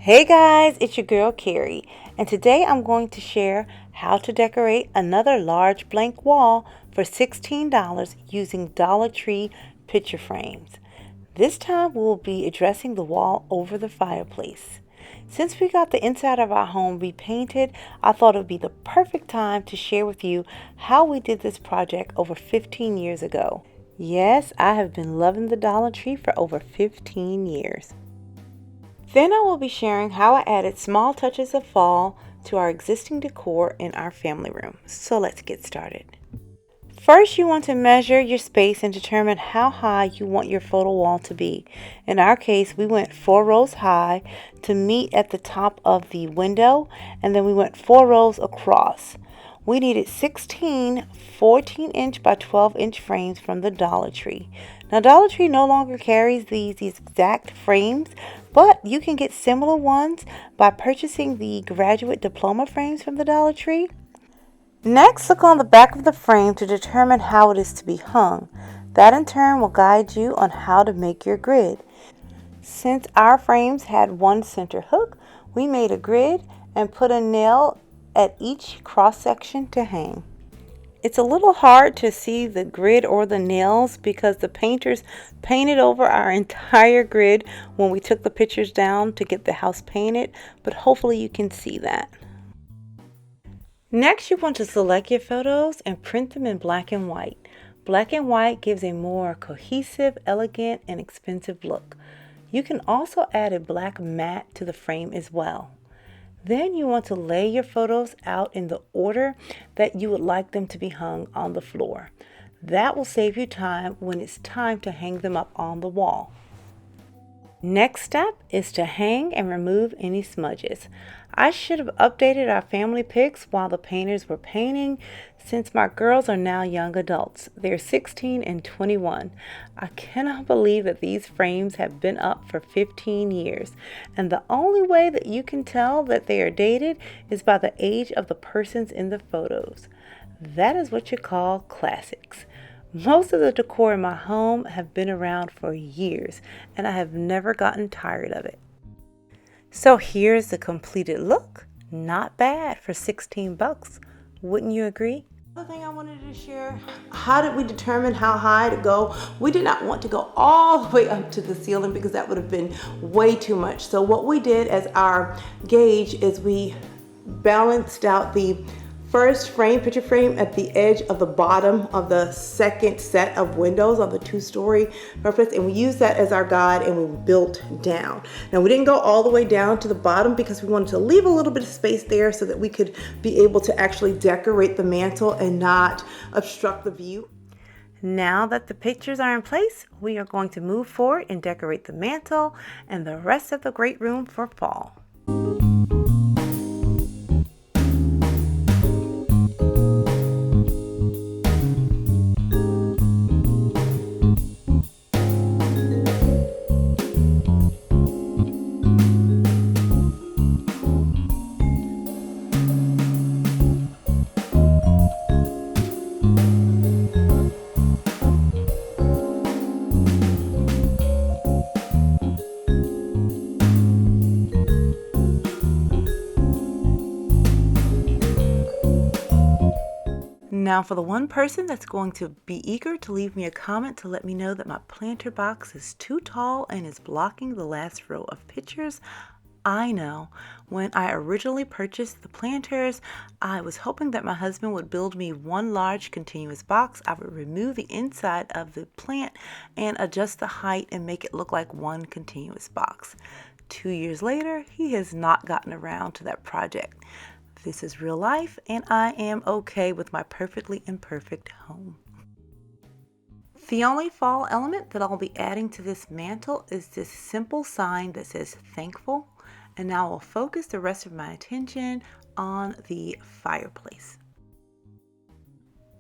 Hey guys, it's your girl Carrie, and today I'm going to share how to decorate another large blank wall for $16 using Dollar Tree picture frames. This time we'll be addressing the wall over the fireplace. Since we got the inside of our home repainted, I thought it would be the perfect time to share with you how we did this project over 15 years ago. Yes, I have been loving the Dollar Tree for over 15 years. Then I will be sharing how I added small touches of fall to our existing decor in our family room. So let's get started. First, you want to measure your space and determine how high you want your photo wall to be. In our case, we went 4 rows high to meet at the top of the window, and then we went 4 rows across. We needed 16 14-inch by 12-inch frames from the Dollar Tree. Now, Dollar Tree no longer carries these exact frames, but you can get similar ones by purchasing the graduate diploma frames from the Dollar Tree. Next, look on the back of the frame to determine how it is to be hung. That in turn will guide you on how to make your grid. Since our frames had one center hook, we made a grid and put a nail at each cross section to hang. It's a little hard to see the grid or the nails because the painters painted over our entire grid when we took the pictures down to get the house painted, but hopefully you can see that. Next, you want to select your photos and print them in black and white. Black and white gives a more cohesive, elegant, and expensive look. You can also add a black mat to the frame as well. Then you want to lay your photos out in the order that you would like them to be hung on the floor. That will save you time when it's time to hang them up on the wall. Next step is to hang and remove any smudges. I should have updated our family pics while the painters were painting since my girls are now young adults. They're 16 and 21. I cannot believe that these frames have been up for 15 years, and the only way that you can tell that they are dated is by the age of the persons in the photos. That is what you call classics. Most of the decor in my home have been around for years, and I have never gotten tired of it. So here's the completed look. Not bad for 16 bucks. Wouldn't you agree? Another thing I wanted to share, how did we determine how high to go? We did not want to go all the way up to the ceiling because that would have been way too much. So what we did as our gauge is we balanced out the first frame, picture frame, at the edge of the bottom of the second set of windows on the 2-story purpose, and we used that as our guide and we built down. Now we didn't go all the way down to the bottom because we wanted to leave a little bit of space there so that we could be able to actually decorate the mantle and not obstruct the view. Now that the pictures are in place, we are going to move forward and decorate the mantle and the rest of the great room for fall. Now for the one person that's going to be eager to leave me a comment to let me know that my planter box is too tall and is blocking the last row of pictures. I know. When I originally purchased the planters, I was hoping that my husband would build me one large continuous box. I would remove the inside of the plant and adjust the height and make it look like one continuous box. 2 years later, he has not gotten around to that project. This is real life, and I am okay with my perfectly imperfect home. The only fall element that I'll be adding to this mantle is this simple sign that says thankful, and now I'll focus the rest of my attention on the fireplace.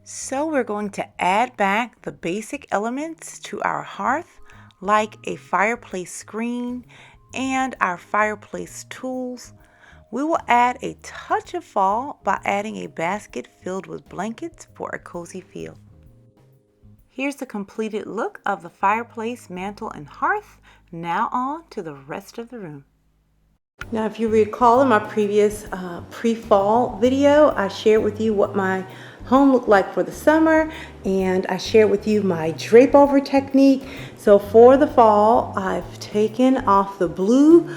So we're going to add back the basic elements to our hearth, like a fireplace screen and our fireplace tools. We will add a touch of fall by adding a basket filled with blankets for a cozy feel. Here's the completed look of the fireplace, mantle, and hearth. Now on to the rest of the room. Now, if you recall in my previous pre-fall video, I shared with you what my home looked like for the summer, and I shared with you my drape over technique. So for the fall, I've taken off the blue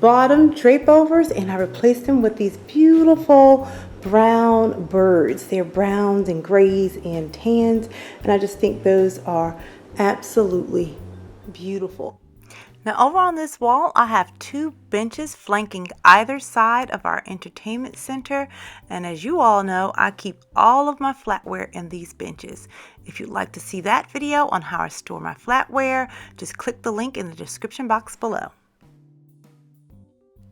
bottom drape overs and I replaced them with these beautiful brown birds. They're browns and grays and tans, and I just think those are absolutely beautiful. Now over on this wall, I have 2 benches flanking either side of our entertainment center. And as you all know, I keep all of my flatware in these benches. If you'd like to see that video on how I store my flatware, just click the link in the description box below.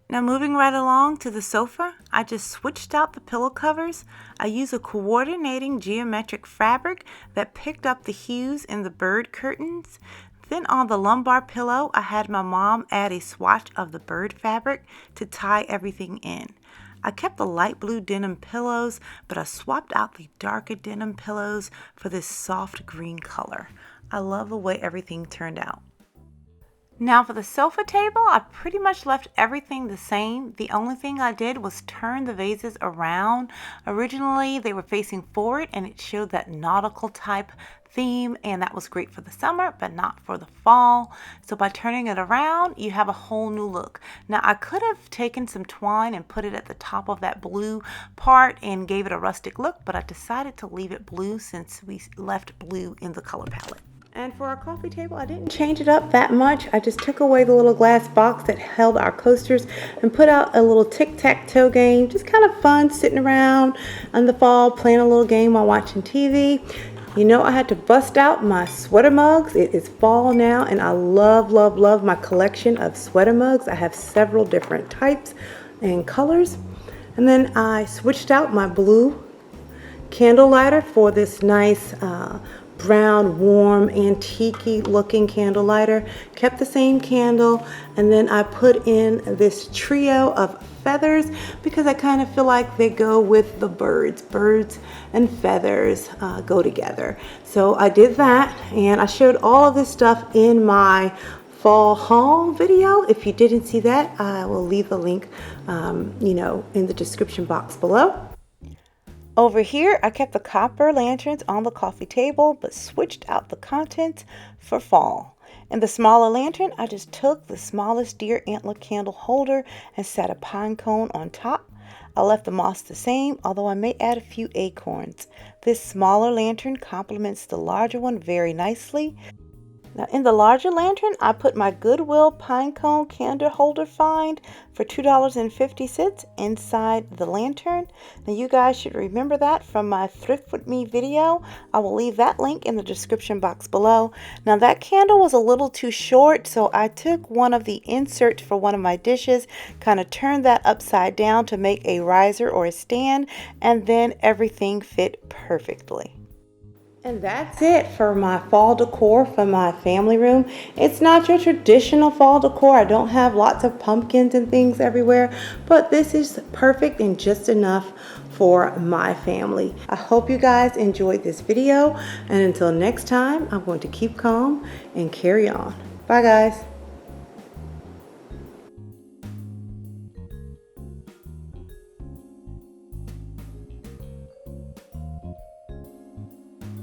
Now moving right along to the sofa, I just switched out the pillow covers. I use a coordinating geometric fabric that picked up the hues in the bird curtains. Then on the lumbar pillow, I had my mom add a swatch of the bird fabric to tie everything in. I kept the light blue denim pillows, but I swapped out the darker denim pillows for this soft green color. I love the way everything turned out. Now for the sofa table, I pretty much left everything the same. The only thing I did was turn the vases around. Originally, they were facing forward and it showed that nautical type theme, and that was great for the summer, but not for the fall. So by turning it around, you have a whole new look. Now I could have taken some twine and put it at the top of that blue part and gave it a rustic look, but I decided to leave it blue since we left blue in the color palette. And for our coffee table, I didn't change it up that much. I just took away the little glass box that held our coasters and put out a little tic-tac-toe game. Just kind of fun, sitting around in the fall, playing a little game while watching TV. You know, I had to bust out my sweater mugs. It is fall now, and I love, love, love my collection of sweater mugs. I have several different types and colors. And then I switched out my blue candle lighter for this nice brown, warm, antique-y looking candle lighter. Kept the same candle, and then I put in this trio of feathers because I kind of feel like they go with the birds. Birds and feathers go together. So I did that, and I showed all of this stuff in my fall haul video. If you didn't see that, I will leave the link in the description box below. Over here, I kept the copper lanterns on the coffee table, but switched out the contents for fall. In the smaller lantern, I just took the smallest deer antler candle holder and set a pine cone on top. I left the moss the same, although I may add a few acorns. This smaller lantern complements the larger one very nicely. Now in the larger lantern, I put my Goodwill pinecone candle holder find for $2.50 inside the lantern. Now you guys should remember that from my Thrift with Me video. I will leave that link in the description box below. Now that candle was a little too short, so I took one of the inserts for one of my dishes, kind of turned that upside down to make a riser or a stand, and then everything fit perfectly. And that's it for my fall decor for my family room. It's not your traditional fall decor. I don't have lots of pumpkins and things everywhere, but this is perfect and just enough for my family. I hope you guys enjoyed this video, and until next time, I'm going to keep calm and carry on. Bye guys.